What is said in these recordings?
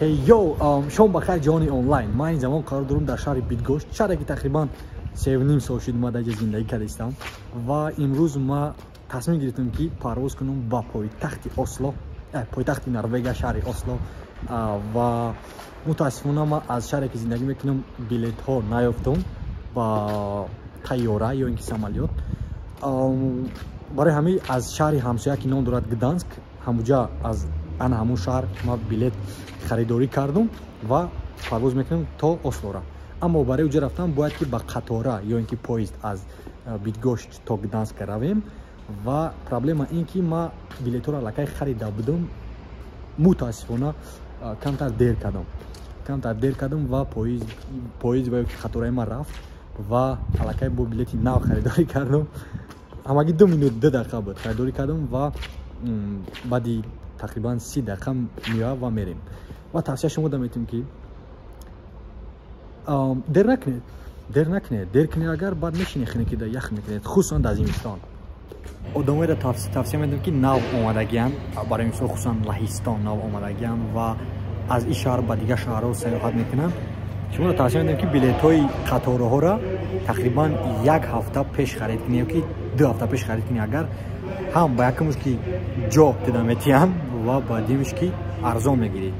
Hey yo, شما بخیر جهانی آنلاین. من این زمان قرار دارم در شهر بیدگوشت، شهری که تقریبا 3.5 سال شد ما در زندگی کردم و امروز ما تصمیم گرفتم که پرواز کنم به پایتخت اسلو، پایتخت نروژ شهر اسلو و متاسفانه ما از شهری که زندگی میکنم بلیط ها نیافتم با طیاره یا اینکه سامالیات. برای همین از شهر همسایه که نام دارد گدانسک، همونجا از همون شهر ما بلیط خریداری کردم و پرواز میکنم تا اسلو را. اما برای اونجا رفتن باید که با قطاره یا اینکه پویزد از بیدگوشت تا گدانسک رویم و پرابلم این که ما بلیط را لکه خریده بودم، متاسفانه کمتر دیر کردم و پویزد و قطاره ما رفت و لکه با بلیط نو خریداری کردم. همگی 2 minut 2 دقیقه بود خریداری کردم و بعدی تقریبا 30 دقیقه میاد و میریم و توصیه شما دمیتیم که دیر نکنید اگر بعد میشینی خونه که یخ میکنید، خصوصا در زمستان. آدمایی را توصیه میدم که نو آمدگیان، برای مثال خصوصا لهستان نو آمدگیان و از این شهر به دیگه شهرها سیاحت میکنن. شما را توصیه میدم که بلیط های قطاره ها را تقریبا 1 هفته پیش خرید کنید که 2 هفته پیش خرید کنید، اگر هم با یکمش که جا دیده میتیم و بعدیمش که ارزان میگیرید.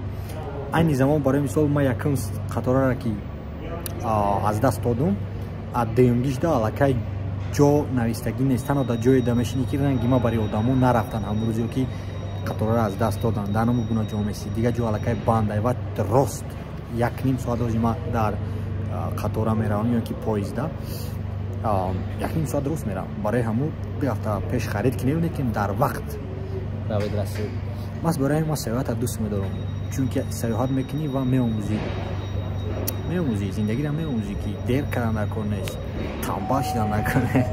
این زمان برای مثال ما یکم قطاره را که از دست دادم، از دیمگیش دا علاقه جا نویستگی نیستن و در جای دمشینی که رنگی ما برای آدمو نرفتن همون روزی که قطاره را از دست دادن در نمو گونه جا میسی دیگه جا علاقه بنده و درست 1.5 ساعت روزی ما در قطاره میرم یا که پویزده 1.5 ساعت درست میرم. برای همون 2 هفته پیش خرید کنیم که در وقت روید رسید. بس برای ما سیاحت دوست میدارم، چون که سیاحت میکنی و میاموزی زندگی را میاموزی که دیر کردن نکنه، تنبال شدن نکنه.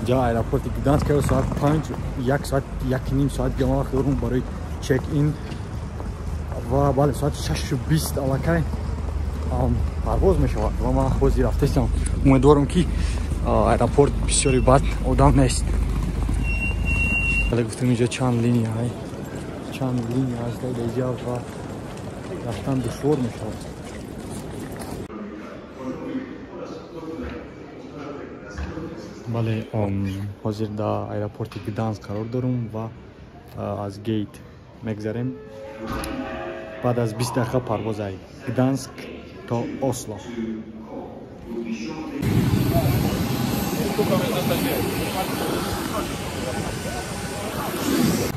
جا ایرپورت گدانسک که ساعت 5 1.5 ساعت گما وقت دارم برای چک این و بله ساعت 6:20 علاقه پرواز میشود و من خوزی رفتم. امیدوارم که ایرپورت بسیاری بد آدم نیست. بله گفتم اینجا چند لینی هست در اینجا و رفتن دشوار میشود. بله حاضر در ایرپورت گدانسک قرار دارم و از گیت میگذریم. بعد از 20 دقیقه پرواز های گدانسک تا اسلو.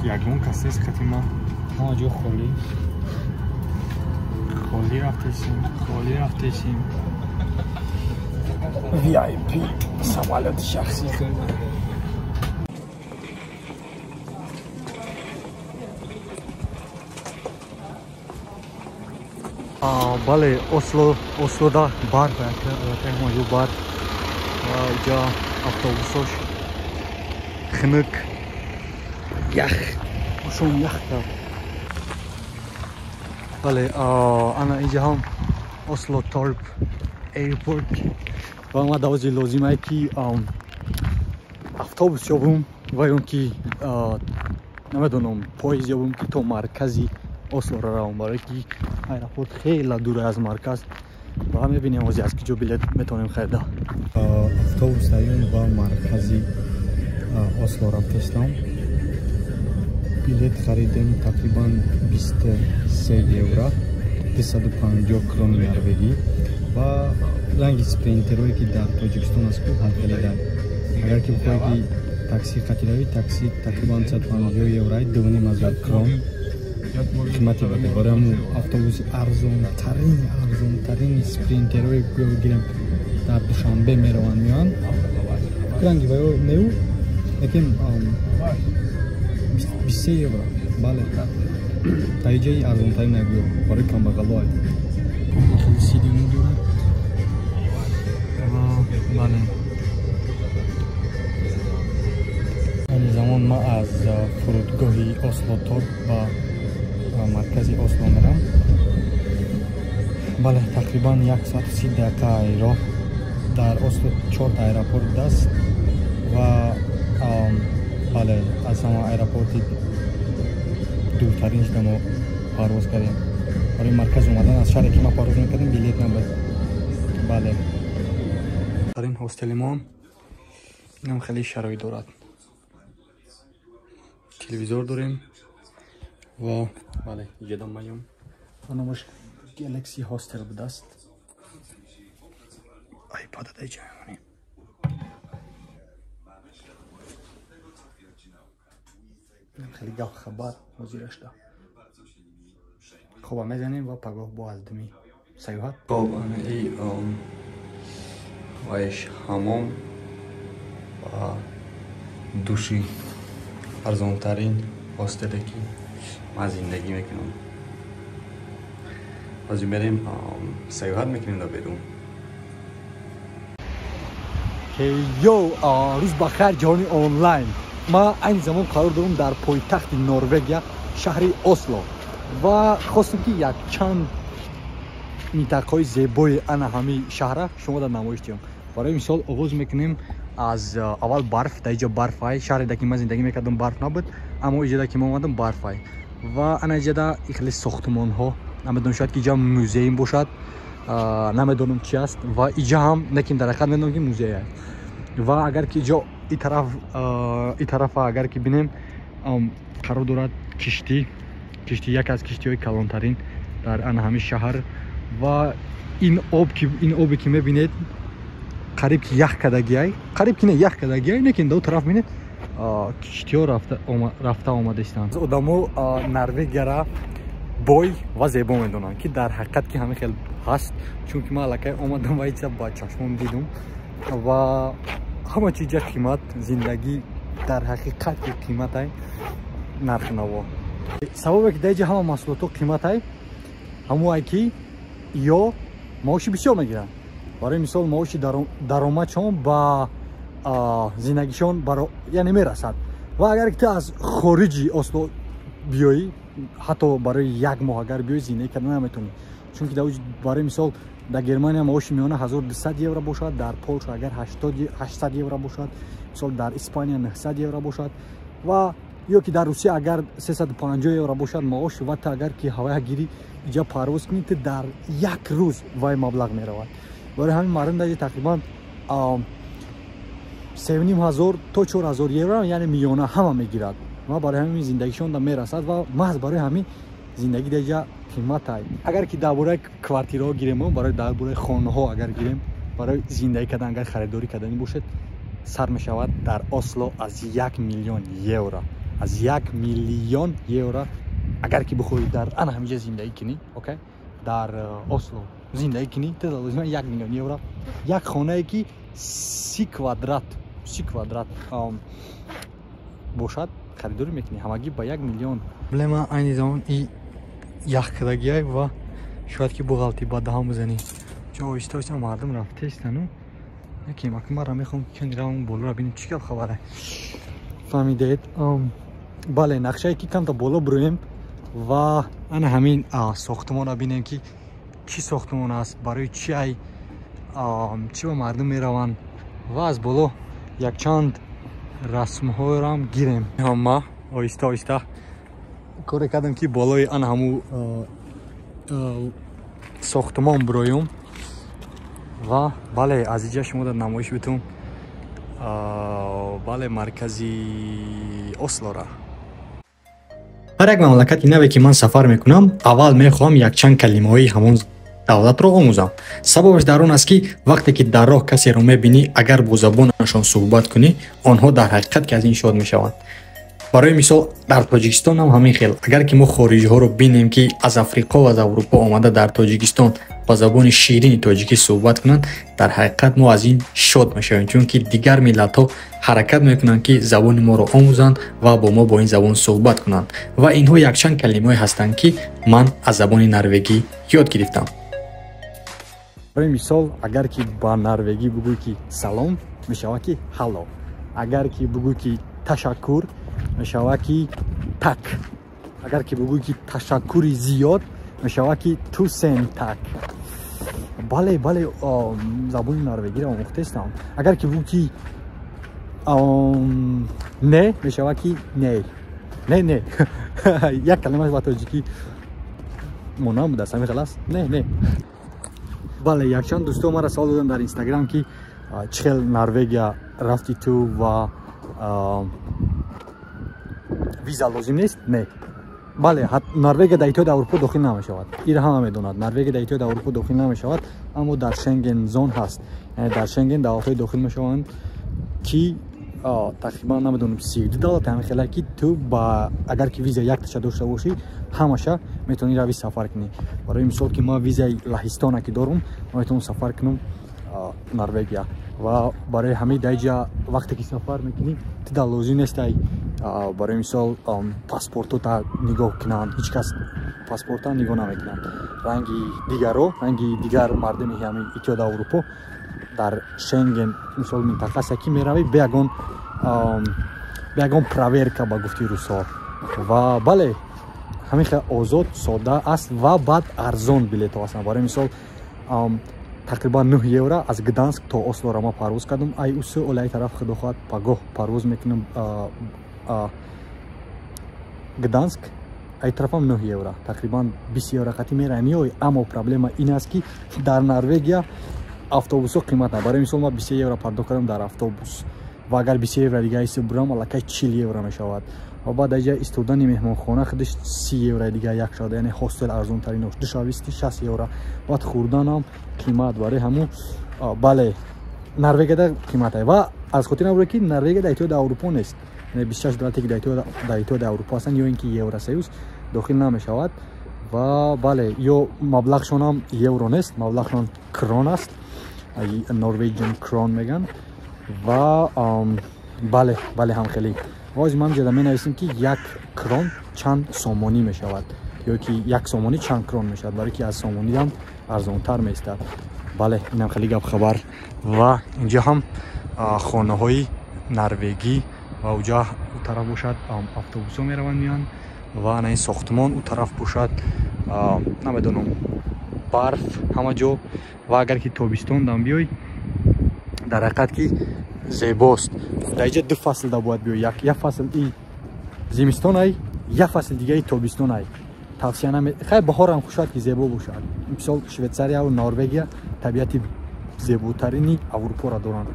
یکمون کسی است که ما جو خالی رفتیم VIP سوالات شخصی. بله اسلو دا بار باید موجود بار و اینجا اتوبوسش خنک یخ کرد. بله انا اینجا هم اسلو تورپ ایرپورت و ما دوازی لازمه که اتوبوس یابم و اون که نمیدونم پاییز یابم که تو مرکزی اسلو را روم، برای که ایرپورت خیلی دور از مرکز و هم میبینیم از که جو بلیط میتونیم خریده. اتوبوس داریم و مرکزی اسلو رفتم. بلیط خریدم تقریبا 23 یورو 250 کرون نروژی و رنگ سپرینتروی که در تاجیکستان است که خیلی دارد. اگر که بخواهی تاکسی خریدی تاکسی تقریبا 150 یورو 2.5 کرون قیمتی بده. برای همون اتوبوس ارزان ترین سپرینتروی که بگیرم در دوشنبه میان رنگی باید نیو لیکن 23 یورو. بله تا اینجایی ارزان ترین نگویم برای کم بغل های خیلی سیدی میدونم. بله این زمان ما از فرودگاهی اسلو تورپ و مرکزی اسلو میرم. بله تقریبا 1 ساعت 30 دقیقه راه در اسلو 4 تا ایرپورت است و از همه ایرپورتی دورترین شده ما پرواز کردیم. برای مرکز اومدن از شهری که ما پرواز میکردیم بلیت نبود. بله در این هاستل ما هم خیلی شرایط دارد. تلویزور داریم و بله اینجا مایم نامش گلکسی هاستل بوده است. آیپاد دیگه میمونیم. خیلی گاه خبر وزیرش ده خوب میزنیم و پگاه با از دمی سیاحت. خب ای وایش حمام و دوشی ارزانترین هاستلی که ما زندگی میکنم. از این بریم سیاحت میکنیم بیرون. یو روز بخیر جهانی آنلاین. ما این زمان قرار دارم در پایتخت نروژ شهر اسلو و خواستم که یک چند منطقه‌های زیبای آن همین شهر شما در نمایش دیم. برای مثال آغاز میکنیم از اول برف. در اینجا برف های شهری که من زندگی میکردم برف نبود، اما اینجا که ما اومدم برف های و آن اینجا خیلی ساختمان ها نمیدونم شاید که اینجا موزه باشد، نمیدونم چی است و اینجا هم نکیم در حقیقت میدونم که موزه است. و اگر که اینجا این طرف اگر که بینیم قرار دارد کشتی یک از کشتی های کلانترین در آن همین شهر و این آبی که میبینید قریب که یک کدگی قریب که نه یک کدگی نه که دو طرف بینید کشتی ها رفته آمده استند. آدمو نروژ را بای و زیبا میدونن که در حقیقت که همه خیلی هست، چون که من الکی آمدم و ایچه با چشمم دیدم و همه چیز قیمت زندگی در حقیقت قیمت های نرخ نوا. سبب که دیگه همه محصولات قیمت های همون که یا معاش بسیار میگیرن. برای مثال معاش درآمدشون با زندگیشون یعنی میرسد و اگر که از خارجی اسلو بیایی حتی برای یک ماه اگر بیایی زندگی کردن نمیتونی، چون که برای مثال در گرمانیا معاش میانه 1200 یورو باشد، در پولش اگر 800 یورو باشد، مثلا در اسپانیا 900 یورو باشد و یا که در روسیه اگر 350 یورو باشد معاش و تا اگر که هواگیری اینجا پرواز کنید در یک روز وای مبلغ میرود. برای همین مردم تقریبا 3500 تا 4000 یورو یعنی میانه همه میگیرد و برای همین زندگیشون در میرسد و محض برای همین زندگی دیگه قیمت های. اگر که درباره کوارتیرها گیریم برای درباره خانه ها اگر گیریم برای زندگی کردن اگر خریداری کردنی باشد سر می شود در اسلو از 1 میلیون یورو. از 1 میلیون یورو اگر که بخواهید در آن همینجا زندگی کنی اوکی در اسلو زندگی کنی تا 1 میلیون یورو یک خانه که 30 کوادرات باشد خریداری میکنی همگی با 1 میلیون. بله ما این زمان این یک کدگی های و شاید که بغلطی با ده هم بزنی چون آیسته مردم رفته استنو یکی مکم را میخوام که روم بالا را بینیم چی خبره فهمیدید. بله نقشه که کم تا بالا برویم و آن همین ساختمان را بینیم که چی ساختمان است، برای چی ای چی با مردم میروند و از بالا یک چند رسم های را هم گیریم. ما آیسته کار کردم که بالای آن همو ساختمان برویم و بله از اینجا شما در نمایش بتون بله مرکزی اسلو را. هر یک مملکتی نوی که من سفر میکنم اول میخوام یک چند کلمه های همون دولت را آموزم. سببش در اون است که وقتی که در راه کسی رو میبینی اگر با زبانشان صحبت کنی آنها در حقیقت که از این شاد میشوند. برای مثال در تاجیکستان هم همین خیلی اگر که ما خارجی ها رو بینیم که از افریقا و از اروپا آمده در تاجیکستان با زبان شیرین تاجیکی صحبت کنند در حقیقت ما از این شاد میشویم، چون که دیگر ملت ها حرکت میکنند که زبان ما رو آموزند و با ما با این زبان صحبت کنند و اینها یک چند کلمه هستند که من از زبان نروژی یاد گرفتم. برای مثال اگر که با نروژی بگویی که سلام میشود که هالو، اگر که بگویی که تشکر میشود که تک، اگر که بگویی که تشکری زیاد میشود که توسن تک. بله زبان نروژی را آموخته هستم. اگر که بگویی که не мешавад ки не як калимаш ба тоҷикӣ монам буда сами халас не бале якчанд дӯстон мара савол додам дар инстаграм ки чӣ хел норвегия рафти ту ва виза лозим нест не бале норвегия дар иттиҳоди аврупо дохил намешавад ира ҳама медонад норвегия дар иттиҳоди аврупо дохил намешавад аммо дар шенген зон ҳаст яъне дар шенген давлатҳое дохил мешаванд ки тақрибан намедонам 32 давлат ҳамин хеле ки ту ба агар ки виза якташа дошта бошӣ ҳамаша метавонӣ равӣ сафар кунӣ барои мисол ки ман визаи лаҳистона ки дорум ман метавонам сафар кунам норвегия ва барои ҳамин даиҷа вақте ки сафар мекунӣ туда лозим нестай барои мисол паспортота нигоҳ кунанд ҳеҷ кас паспорта нигоҳ намекунанд ранги дигар мардуми ҳамин иттиҳоди аврупо дар шенген мисол минтақасе ки меравӣ бе ягон проверка ба гуфти русҳо ва бале ҳамин хел озод сода аст ва баъд арзон билетҳо ҳастанд барои мисол тақрибан 9 евро аз гданск то осло ма парвоз кардам ай усу олаи тараф худохоҳад пагоҳ парвоз мекунам гданск ай тарафам 9 евро тақрибан 20 евро қати мераи меои аммо проблема ин аст ки дар норвегия автобусҳо қимат на барои мисол ма 20 евро пардохт кардам дар автобус ва агар 20 евро дига ҳисоб бурам аллакай 40 евро мешавад ва баъд аҷа истодани меҳмонхона худаш 30 евро дига як шуда яъне ҳостел арзонтаринаш душависти 60 евро баъд хӯрданам қимат барои ҳамун бале норвегияда қимат ва аз хотир набуре ки норвегия дар иттиҳоди аврупо нест 26 давлате ки дар иттиҳоди аврупо ҳастанд ё ин ки евросоюз дохил намешавад ва бале ё маблағшонам евро нест маблағшон крон аст норвегиан крон меган ва бале ҳамхелӣ оз ман ҷада менависем ки як крон чанд сомонӣ мешавад ё ки як сомонӣ чанд крон мешавад барои ки аз сомониам арзонтар меистад бале ин ҳамхелӣ гапхабар ва инҷа ҳам хонаҳои норвегӣ ва уҷа у тараф бошад автобусҳо мераванд меянд ва ана ин сохтмон у тараф бошад намедонам барф ҳама ҷо ва агар ки тобистон дам биёй дар ҳақиқат ки зебост дар инҷа ду фасл да бояд биёй як фасл и зимистон ай як фасл дигаи тобистон ай тавсия наме хай баҳорам хушад ки зебо бошад мисол шветсария ва норвегия табиати зеботарини аврупоро доранд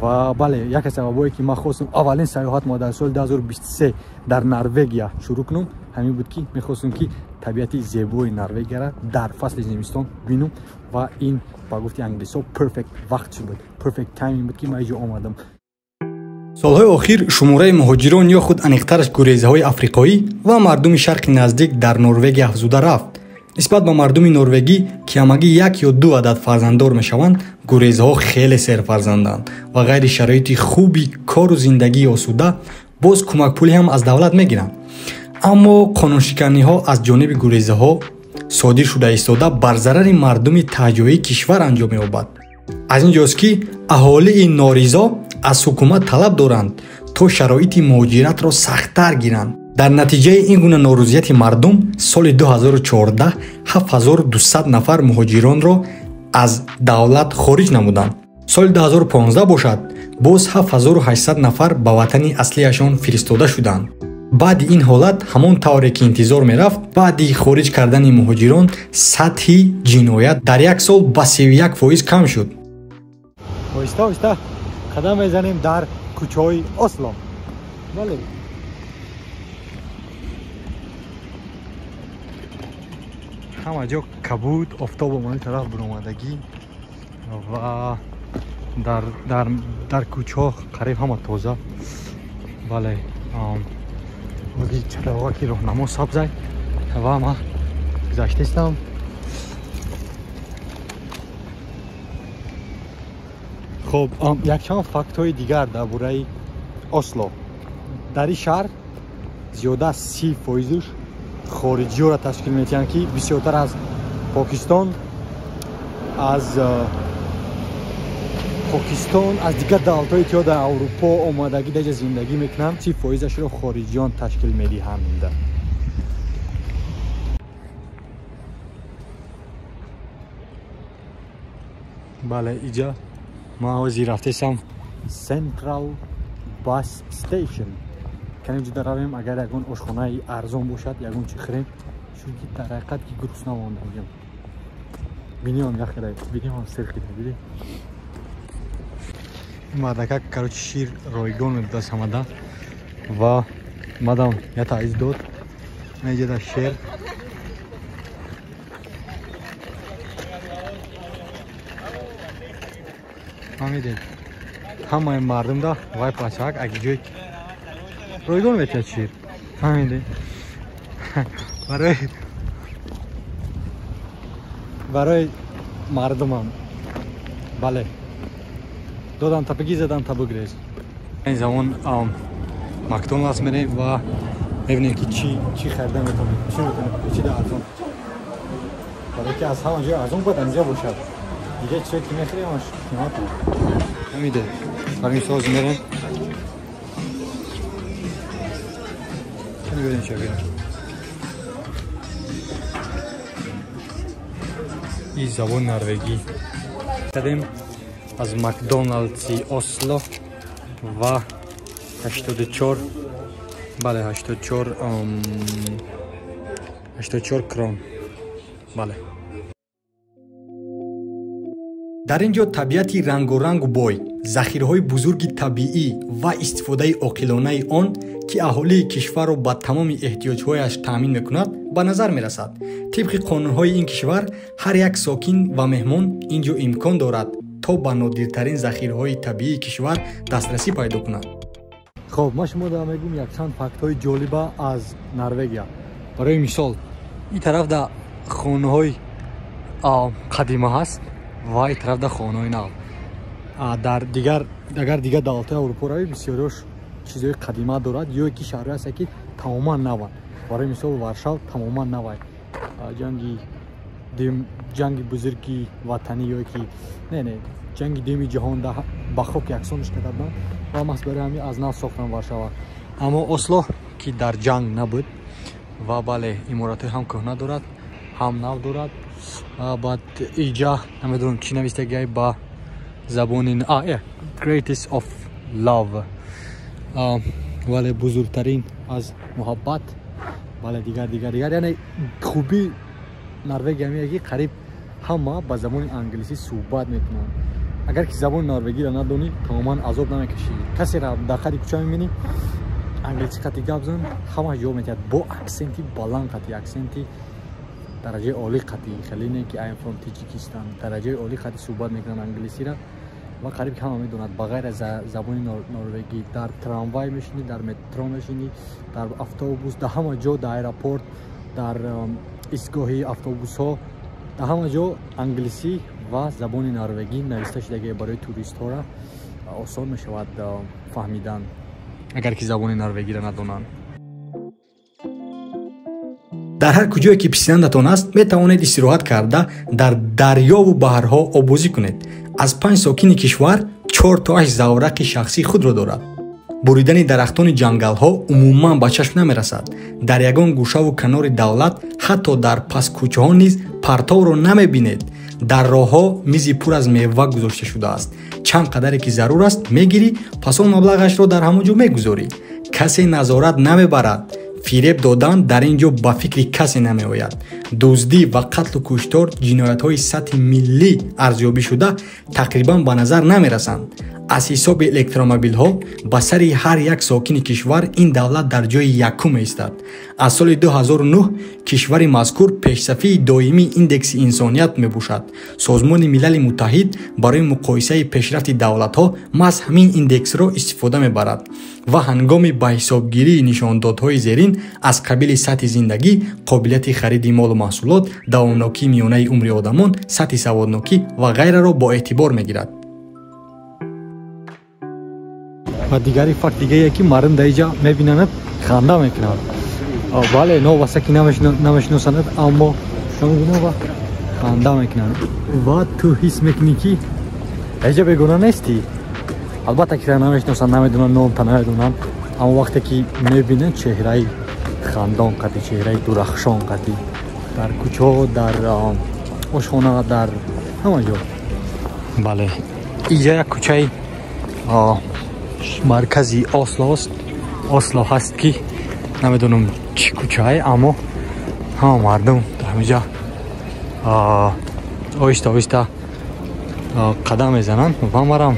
ва бале яке сабабое ки ман хостам аввалин саёҳатмо дар соли 2023 дар норвегия шурӯъ кунам ҳамин буд ки мехостам ки табиати зебои норвегияро дар фасли зимистон бинам ва ин ба гуфти англисо перфект вақт шуд перфект тайминг буд ки ман иҷо омадам солҳои охир шумораи муҳоҷирон ё худ аниқтараш гурезаҳои африқоӣ ва мардуми шарқи наздик дар норвегия афзуда рафт нисбат ба мардуми норвегӣ ки ҳамагӣ як ё ду адад фарзанддор мешаванд гурезаҳо хеле серфарзанданд ва ғайри шароити хуби кору зиндагии осуда боз кӯмакпулӣ ҳам аз давлат мегиранд аммо қонуншиканиҳо аз ҷониби гурезаҳо содир шуда истода бар зарари мардуми таҳҷоии кишвар анҷом меёбад аз ин ҷост ки аҳолии норизо аз ҳукумат талаб доранд то шароити муҳоҷиратро сахттар гиранд дар натиҷаи ин гуна норӯзияти мардум соли 2014 7200 нафар муҳоҷиронро аз давлат хориҷ намуданд соли 2015 бошад боз 7800 нафар ба ватани аслиашон фиристода шуданд баъди ин ҳолат ҳамон тавре ки интизор мерафт баъди хориҷ кардани муҳоҷирон сатҳи ҷиноят дар як сол ба 31% кам шуд оҳиста оҳиста қадам мезанем дар кӯчаҳои осло бале ҳама ҷо кабуд офтоб омони тараф баромадагӣ ва дар кӯчаҳо қариб ҳама тоза бале оги чароға ки роҳнамо сабзай ва ма гузаштаистам хуб якчанд фактҳои дигар дар бораи осло дар ин шаҳр зиёда 30% хориҷиёро ташкил метиҳанд ки бисёртар аз покистон аз дигар давлатҳои иттиҳоди аврупо омадагӣ дар ҷа зиндагӣ мекунанд 30%-ашро хориҷиён ташкил медиҳанд бале иҷа ман ҳозир рафтаистам Central bus station. Kani juda ravim agar yagon oshxonai arzon boshad, yagon chi khirem, chunki dar haqiqat ki gurusna mondagim. Biniyam yakhray, biniyam serqid bili. Madaka короче shir roygon das hamada va madam yata izdod. Nejda sher. Hamide. Hamay mardımda vay paçak agicek. Roygon vecha shir. Hamide. برای مردمم بله دادن تا بگی زدن تا بگریز این زمان مکدونالدز میریم و ببینیم که چی خریده میتونیم چی میتونیم چی ده ارزون برای که از همه جا ارزون باید اینجا باشد دیگه چیزی که میخریم همش قیمت نمیده برای ساز میریم کنی ببینیم چه بیارم این زبان نروژی کردیم از مکدونالدزی اسلو و 84 بله 84 کرون بله در اینجا طبیعتی رنگ و رنگ و بوی ذخیره‌های بزرگی طبیعی و استفاده عاقلانه آن که اهالی کشور را با تمام احتیاجهایش تامین میکند به نظر میرسد. طبق قانونهای این کشور هر یک ساکن و مهمان اینجا امکان دارد تا به نادرترین ذخیره‌های طبیعی کشور دسترسی پیدا کند. خب ما شما را میگم یک چند فکت‌های جالب از نروژ. برای مثال این طرف در خانه‌های قدیمی هست و این طرف در خانه‌های نو. در دیگر دولت‌های اروپایی بسیاریش چیزهای قدیمی دارد یا یکی شهری است که تماما نو. برای مثال وارشاو تماما نو. جنگ بزرگی وطنی یا که نه جنگ دوم جهان در بخوک یکسانش کردند و مسئله همین از نو ساختن وارشاو. اما اسلو که در جنگ نبود و بله امارات هم کهنه دارد هم نو دارد بعد اینجا نمیدونم چی نوشته گه با زبان greatest of love ولی بزرگترین از محبت بله دیگر یعنی خوبی نروژ همیه که قریب همه با زبان انگلیسی صحبت میکنن. اگر که زبان نروژی را ندونی تماما عذاب نمیکشی. کسی را داخل کوچه میبینی انگلیسی خطی گپ زن همه جا میتید با اکسنتی بلند خطی اکسنتی درجه عالی خطی خیلی نه که I'm from تاجیکستان درجه عالی خطی صحبت میکنن انگلیسی را و قریب که همه میدونند بغیر از زبان نروژی در تراموای میشینی در مترو میشینی در اتوبوس در همه جا در ایرپورت در ایستگاهی اتوبوس ها در همه جا انگلیسی و زبان نروژی نوشته شده برای توریست ها را آسان میشود فهمیدن اگر که زبان نروژی را ندونند. در هر کجایی که پسندتان است می توانید استراحت کرده در دریا و بحرها آبازی کنید. از 5 ساکن کشور 4 تا 8 زورق شخصی خود را دارد. بریدن درختان جنگل ها عموما به چشم نمی رسد. در یگان گوشه و کنار دولت حتی در پس کوچه ها نیز پرتو را نمی بینید. در راه ها میزی پر از میوه گذاشته شده است. چند قدری که ضرور است میگیری پس آن مبلغش را در همونجا میگذاری. کسی نظارت نمیبرد. فریب دادن در اینجا با فکر کسی نمی آید. دزدی و قتل و کشتار جنایت های سطح ملی ارزیابی شده تقریبا به نظر نمی رسند. از حساب الکترومبیل ها به سر هر یک ساکن کشور این دولت در جای یکم ایستد. از سال 2009 کشور مذکور پیشرفته دائمی ایندکس انسانیت می باشد. سازمان ملل متحد برای مقایسه پیشرفت دولت ها از همین ایندکس را استفاده می برد و هنگام به حسابگیری نشاندادهای زیرین از قبیل سطح زندگی، قابلیت خرید مال و محصولات، دوامناکی میانه عمر آدمان، سطح سوادناکی و غیره را با اعتبار می گیرد. و دیگری فکت دیگه که مردم در اینجا میبینند خنده میکنند. بله نو واسه که نمیشناسند اما شما بینید و خنده میکنند و تو حس میکنی که اینجا بگونه نیستی. البته که نمیشناسند نمیدونن نام تا نمیدونن اما وقتی که میبینند چهره خندان قدی چهره درخشان قدی در کوچه در آشخانه در همه جا. بله اینجا یک کوچه маркази Ослост. Осло ҳаст ки намедонам чӣ кӯчае, аммо ҳама мардум дар инҷа оҳиста оҳиста қадам мезананд. ва марам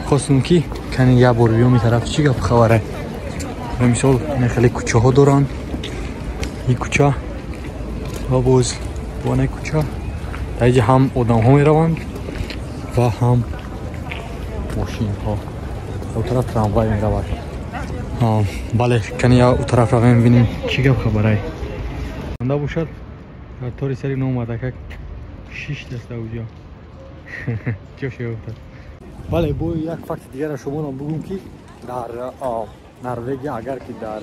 хостум ки кани як бор биём ин тараф чӣ гап хабаре. мисол хеле кӯчаҳо доранд. ин кӯча ва боз бонаи кӯча дар инҷа ҳам одамҳо мераванд ва ҳам мошинҳо. он тараф трамвай меравад. бале кани я он тараф равем бинем чӣ гап хабарае. монда бошад дар тори сари номадака 6 даста уҷо ҷошо ёфтад. бале бо як факти дигара шуморо бугум ки дар Норвегия агар ки дар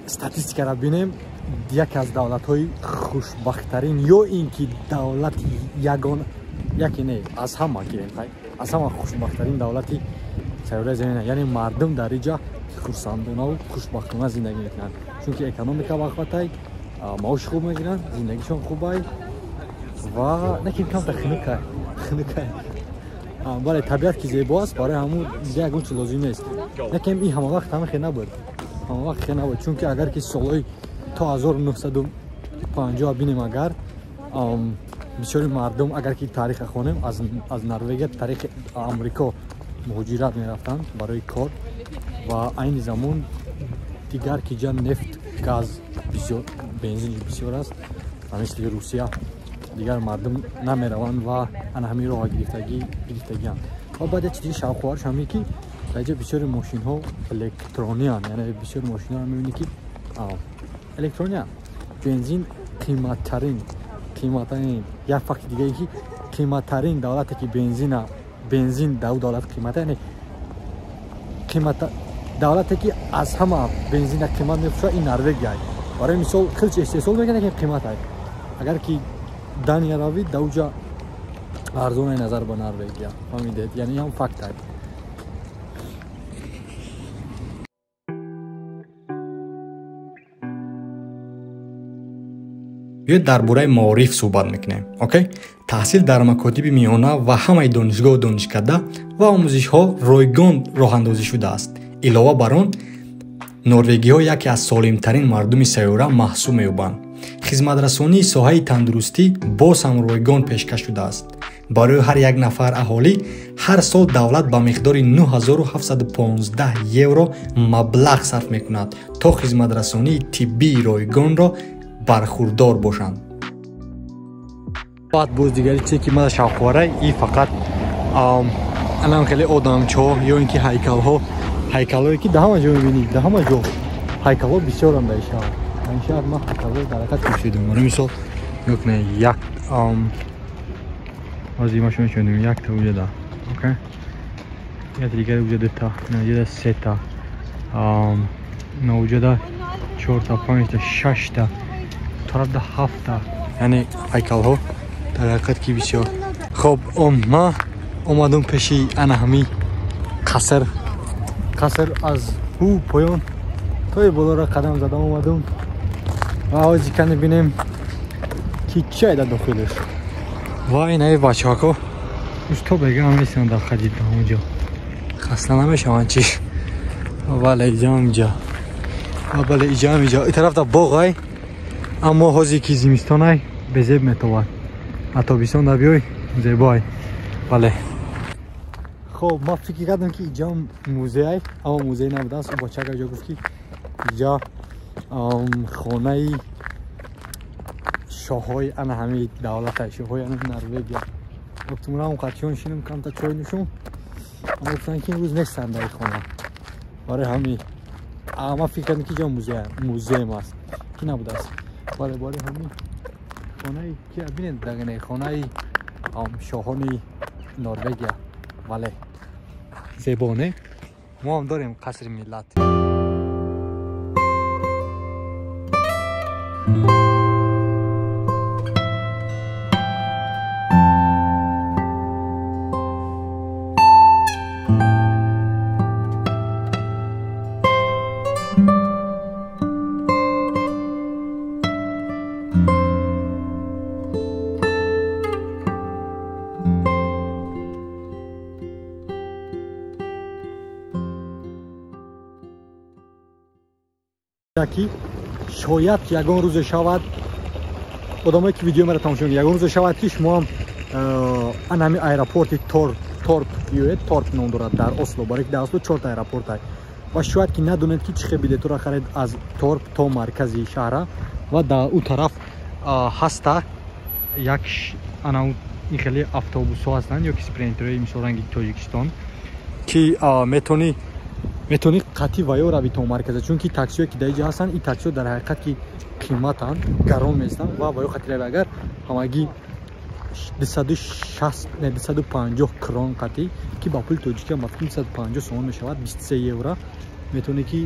статистикаро бинем яке аз давлатҳои хушбахттарин ё ин ки давлати ягона яке не аз ҳама гирем аз ҳама хушбахттарин давлати сайёраи замина, яъне мардум дар инҷа хурсандона ва хушбахтона зиндагӣ мекунанд, чунки экономика бахватай, маоши хуб мегиранд, зиндагишон хубай ва наким камта хунукай. бале табиат ки зебо аст, барои ҳамун дига ягон чиз лозим нест. наким ин ҳама вақт ҳама хел набуд, чунки агар ки солҳои то 1950 бинем, агар бисёри мардум агар ки таъриха хонем аз Норвегия таърихи Амрико муҳоҷират мерафтанд барои кор ва айни замон дигар ки ҷа нефт, газ, бензини бисёр аст ва мисли Русия дигар мардум намераванд ва ана ҳамин роҳа гирифтагианд. ва баъд як чизи шавқоварш ҳаме ки дар инҷа бисёри мошинҳо электрониянд, яъне бисёри мошинҳоро мебинӣ ки электрониянд. бензин қиматтарин як факти дигаре ки қиматтарин давлате ки бензин дар давлат қимата, яъне давлате ки аз ҳама бензина қимат мефурӯшад ин Норвегия. барои мисол хелчи истеҳсол мекунад, ки қимат ай агар ки Дания равид дауҷа арзонай назар ба Норвегия. фаҳмидед, яъне ҳам факт ай. биёед дар бораи маориф суҳбат мекунем. окей, таҳсил дар макотиби миёна ва ҳамаи донишгоҳу донишкарда ва омӯзишҳо ройгон роҳандозӣ шудааст. илова бар он, норвегиҳо яке аз солимтарин мардуми сайёра маҳсуб меёбанд. хизматрасонии соҳаи тандурустӣ боз ҳам ройгон пешкаш шудааст. барои ҳар як нафар аҳолӣ ҳар сол давлат ба миқдори 9715 евро маблағ сарф мекунад то хизматрасонии тиббии ройгонро бархурдор бошанд. баъд боз дигари чизе ки мана шавқоварай ин фақат анам хеле одамчо ё ин ки ҳайкалҳое ки дар ҳама ҷо мебинӣ, дар ҳама ҷо ҳайкалҳо бисёранд дар шаҳр. дар шаҳр ман ҳайкалҳои ҳаракат кушидам. барои мисол ёкне як азимашон шудем, якта уҷада, окей, як дигари уҷада та, уҷада сета, уҷада 4та, 5та, 6та, тарафда 7та, яъне ҳайкалҳо дар ҳақиқат ки бисёр. хоб, ман омадам пеши ана ҳамин қаср аз поён тои болора қадам задам омадам ва ҳозир кани бинем ки чия дар дохилаш. ва инаи бачаҳо усто бегам меистанд дар хади ҳамонҷо, хаста намешаванд чи. бале иҷа бале иҷа ин тарафта боғ ай, аммо ҳозир ки зимистон ай безеб метавад, а тобистон да биёй зебо ай. бале хоб, ман фикр кардам ки иҷа музей ай, аммо музей набудааст. бачака ҷо гуфт ки иҷа хонаи шоҳҳои ана ҳамин давлатай, шоҳҳои ана Норвегия. гуфтам равам қатиён шинам камта чой нӯшам, аммо гуфтанд ки имрӯз нестанд дар ин хона. барои ҳамин ман фикр кардам ки иҷа музеем аст, ки набудааст. бале барои ҳамин хонаи ки бинед дагане хонаи шоҳони Норвегия. бале зебо не? мо ҳам дорем қасри миллат. ки шояд ягон рӯзе шавад одамое ки видео мара тамошо мекунед ягон рӯзе шавад ки шумо анами аэропорти торп биёед торп ном дорад дар Осло барои ки дар Осло 4 та аэропорт аст ва шояд ки надонед ки чӣ хел билетро харид аз торп то маркази шаҳра ва дар у тараф ҳаста як анау ин хеле автобусҳо ҳастанд ёки спринтерҳои мисол ранги Тоҷикистон ки метавонӣ қатъи ваё равӣ то марказа чунки таксиҳое ки дар ин ҷо ҳастанд ин таксиҳо дар ҳақиқат ки қиматанд гарон меистанд ва ваё қатъи равӣ агар ҳамагӣ 250 крон қатъи ки ба пули тоҷикия ба 250 сомон мешавад 23 евро метавонӣ ки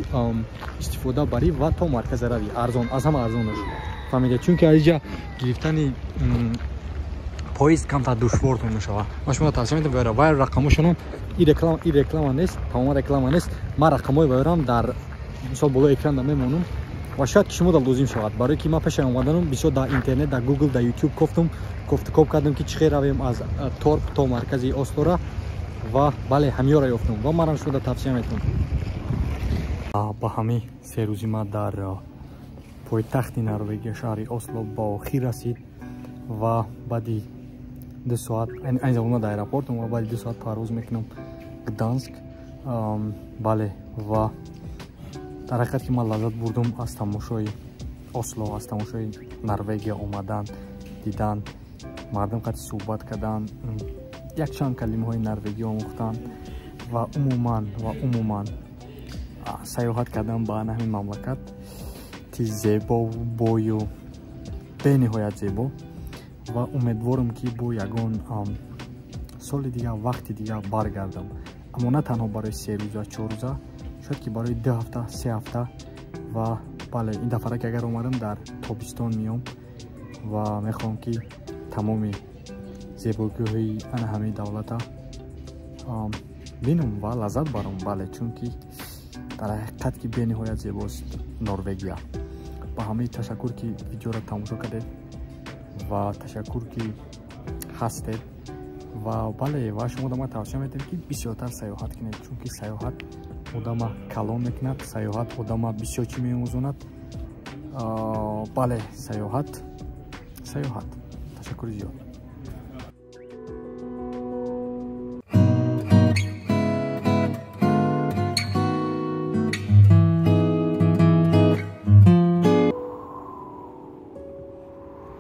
истифода барӣ ва то марказа равӣ арзон аз ҳама арзонаш фаҳмидед чунки аз ин ҷо гирифтани поезд камтар душвортон мешавад ва шумо тавсия метавонед вай рақамошонам ин реклама нест тамома реклама нест ман рақамҳои вайрам дар мисол болои экран мемонам ва шояд ки шумо да лозим шавад барое ки ман пеши омаданам бисёр дар интернет дар Google дар YouTube кофтикоп кардам ки чӣ хел равем аз торп то маркази Ослора ва бале ҳамёра ёфтам ва манам шумо да тавсия метавонам ба ҳамин се рӯзи ман дар пойтахти Норвегия шаҳри Осло ба охир расид ва баъди 2 соат айн замон дар аэропортам ва баъди 2 соат парвоз мекунам Гданск бале ва дар ҳақиқат ки ман лаззат бурдам аз тамошои Осло аз тамошои Норвегия омадан дидан мардум қатъи суҳбат кардан якчанд калимаҳои норвегӣ омӯхтан ва умуман сайёҳат кардан ба ҳамин мамлакат ки зебо бою бениҳоят зебо ва умедворам ки бо ягон соли дигар вақти дигар баргардам аммо на танҳо барои 3 рӯза 4 рӯза шояд ки барои 2 ҳафта 3 ҳафта ва бале ин дафара ки агар омадам дар тобистон меом ва мехоҳам ки тамоми зебогиҳои ана ҳамаи давлата бинам ва лаззат барам бале чунки дар ҳақиқат ки бениҳоят зебост Норвегия ба ҳамаи ташаккур ки видеоро тамошо кардед ва ташаккур ки ҳастед ва бале ва шумо да ман тавсия метавонед ки бисёртар сайёҳат кунед чунки сайёҳат одама калон мекунад сайёҳат одама бисёр чӣ меомӯзонад бале сайёҳат ташаккури зиёд